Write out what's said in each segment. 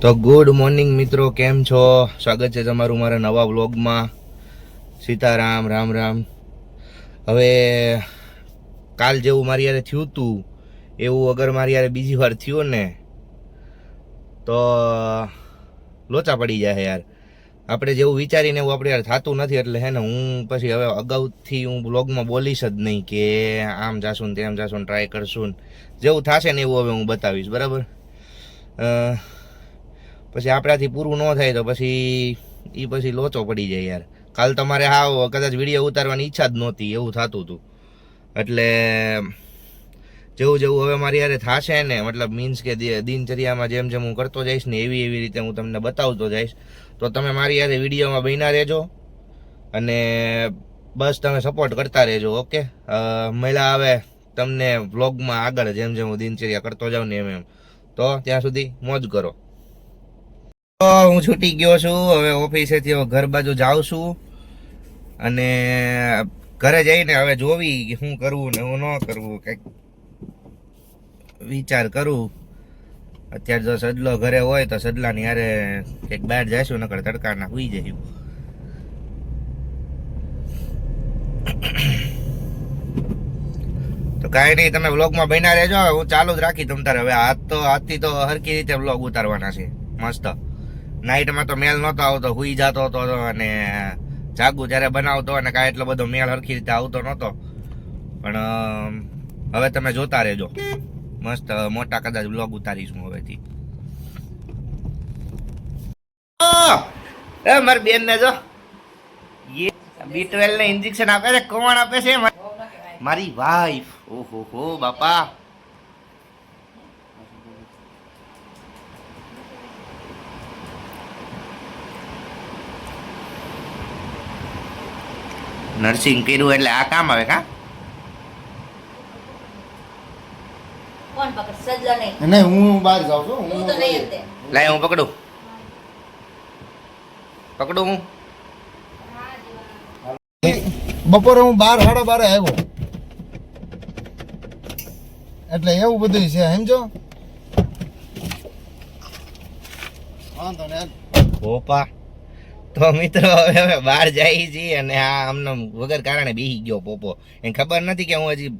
તો good morning મિત્રો, કેમ છો? સ્વાગત છે તમારું મારા નવા વ્લોગમાં. સીતારામ, રામ રામ. હવે કાલ જેવું મારી યારે થયું હતું એવું અગર મારી યારે બીજી વાર થયું ને તો લોચા પડી જાય યાર. આપણે જેવું વિચારીને એવું આપણે યાર થતું નથી. એટલે હે ને હું પછી હવે અગાઉથી હું વ્લોગમાં બોલીશ જ નહીં કે આમ જાશું ને તેમ જાશું ને ટ્રાય કરશું ને જેવું થશે ને એવું હવે હું બતાવીશ, બરાબર? પછી આપણાથી પૂરું ન થાય તો પછી લોચો પડી જાય યાર. કાલ તમારે હા કદાચ વિડીયો ઉતારવાની ઈચ્છા જ નહોતી, એવું થતું હતું. એટલે જેવું હવે મારી યારે થશે ને, મતલબ મીન્સ કે દિનચર્યામાં જેમ જેમ હું કરતો જઈશ ને એવી રીતે હું તમને બતાવતો જઈશ. તો તમે મારી યારે વિડીયોમાં બન્યા રહેજો અને બસ તમે સપોર્ટ કરતા રહેજો. ઓકે, મળ્યા હવે તમને વ્લોગમાં આગળ જેમ જેમ હું દિનચર્યા કરતો જાઉં ને એમ તો ત્યાં સુધી મોજ કરો. તો હું છૂટી ગયો છું હવે ઓફિસેથી. હવે ઘર બાજુ જાઉં છું અને ઘરે જઈને હવે જોવી કે શું કરવું ને હું ન કરવું, કંઈક વિચાર કરું. અત્યારે જો સડલો ઘરે હોય તો સડલાની હારે કંઈક બહાર જઈશું, નકર તડકાના સુઈ જઈશું. તો કાંઈ નહીં, તમે વ્લોગમાં બન્યા રહેજો. હું ચાલુ જ રાખી તમ તારે. હવે આજથી તો હરકી રીતે વ્લોગ ઉતારવાના છે મસ્ત. નાઇટમાં તો મેલ નહોતો આવતો, હુઈ જતો હતો અને જાગું જ્યારે બનાવતો અને કાંઈ એટલો બધો મેલ હરખી રીતે આવતો નહોતો. પણ હવે તમે જોતા રહેજો, મસ્ત મોટા કદાચ બ્લોગ ઉતારીશું હવેથી. મારી બેન ને જો B12 ને ઇન્જેક્શન આપે છે. કોણ આપે છે? મારી વાઈફ. ઓહો હો બાપા. નર્સિંગ કર્યું એટલે આ કામ આવે કા? કોણ પકડ? સજલા નહીં. નહીં, હું બહાર જાઉં છું. હું તો નહીં જ. લાય હું પકડું હું. બપોરે હું 12:30 આવ્યો એટલે એવું બધું છે, સમજો. વાંધો ને. પોપા તો મિત્રો હવે બહાર જાય છીએ અને આ અમને વગર કારણે બેસી ગયો પોપો. એને ખબર નથી કે હું હજી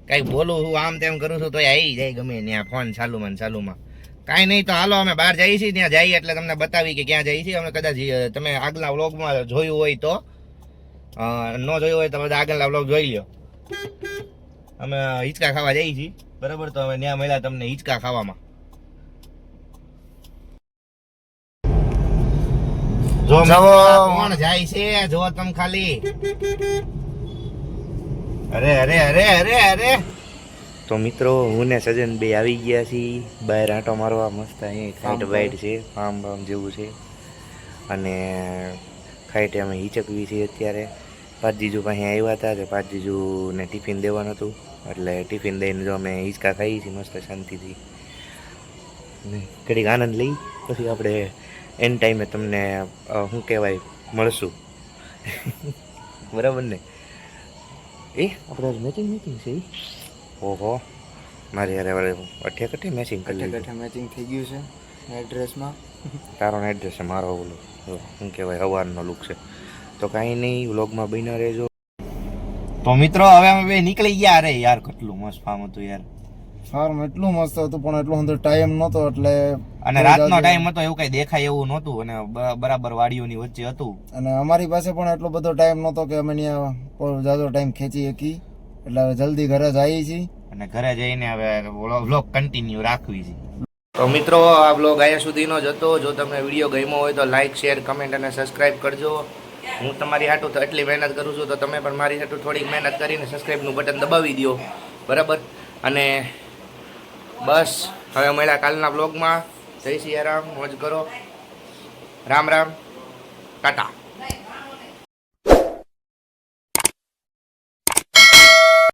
કઈ બોલું છું, આમ તેમ કરું છું તો આવી જાય ગમે ત્યાં ફોન ચાલુમાં. કાંઈ નહીં, તો હાલો અમે બહાર જઈએ છીએ. ત્યાં જઈએ એટલે તમને બતાવી કે ક્યાં જઈએ છીએ. અમે કદાચ તમે આગલા વ્લોગમાં જોયું હોય તો, ન જોયું હોય તો બધા આગળના વ્લોગ જોઈ લ્યો. અમે હિંચકા ખાવા જઈએ છીએ, બરાબર? તો અમે ત્યાં મળ્યા તમને હિંચકા ખાવામાં. જો કોણ જાય છે જો તમે ખાલી. અરે તો મિત્રો હું ને સજન બે આવી ગયા છીએ બહાર આંટો મારવા. મસ્ત અહીંયા ખાઈટ વાઈટ છે, ફાર્મ જેવું છે અને ખાઈટે અમે હિચકવી છીએ અત્યારે. પાંચજીજુ પાસે આવ્યા હતા કે પાંચજીજુને ટિફિન દેવાનું હતું એટલે ટિફિન દઈને જો અમે હિંચકા ખાઈએ છીએ મસ્ત શાંતિથી. ઘડીક આનંદ લઈ પછી આપણે એન ટાઈમે તમને શું કહેવાય મળશું. બરાબર ને? આપણે મેચિંગ છે. ઓહો, મારી યાર અઠે મેચિંગ કરી મેચિંગ થઈ ગયું છે એડ્રેસમાં. તારો એડ્રેસ છે, મારો ઓલો શું કહેવાય હવારનો લુક છે. તો કાંઈ નહીં, વ્લોગમાં બન્યા રહેજો. તો મિત્રો હવે અમે બે નીકળી ગયા. અરે યાર કેટલું મસ્ત ફાર્મ હતું યાર. ફાર્મ એટલું મસ્ત હતું પણ એટલો અંદર ટાઈમ નહોતો એટલે, અને રાતનો ટાઈમ હતો એવું કઈ દેખાય એવું નહોતું અને બરાબર વાડીઓની વચ્ચે હતું. અને અમારી પાસે પણ એટલો બધો ટાઈમ નહોતો કે અમે ત્યાં જાજો ટાઈમ ખેંચી શકી. એટલે હવે જલ્દી ઘરે જઈએ છીએ અને ઘરે જઈને હવે વ્લોગ કન્ટિન્યુ રાખવી છે. તો મિત્રો આ વ્લોગ અહીંયા સુધીનો જ હતો. જો તમને વિડીયો ગમ્યો હોય તો લાઈક, શેર, કમેન્ટ અને સબસ્ક્રાઈબ કરજો. હું તમારી હાટું તો એટલી મહેનત કરું છું તો તમે પણ મારી હાટું થોડીક મહેનત કરીને સબસ્ક્રાઈબનું બટન દબાવી દો, બરાબર? અને બસ હવે મળ્યા કાલના વ્લોગમાં. જય સિયારામ, મોજ કરો. રામ રામ, ટાટા.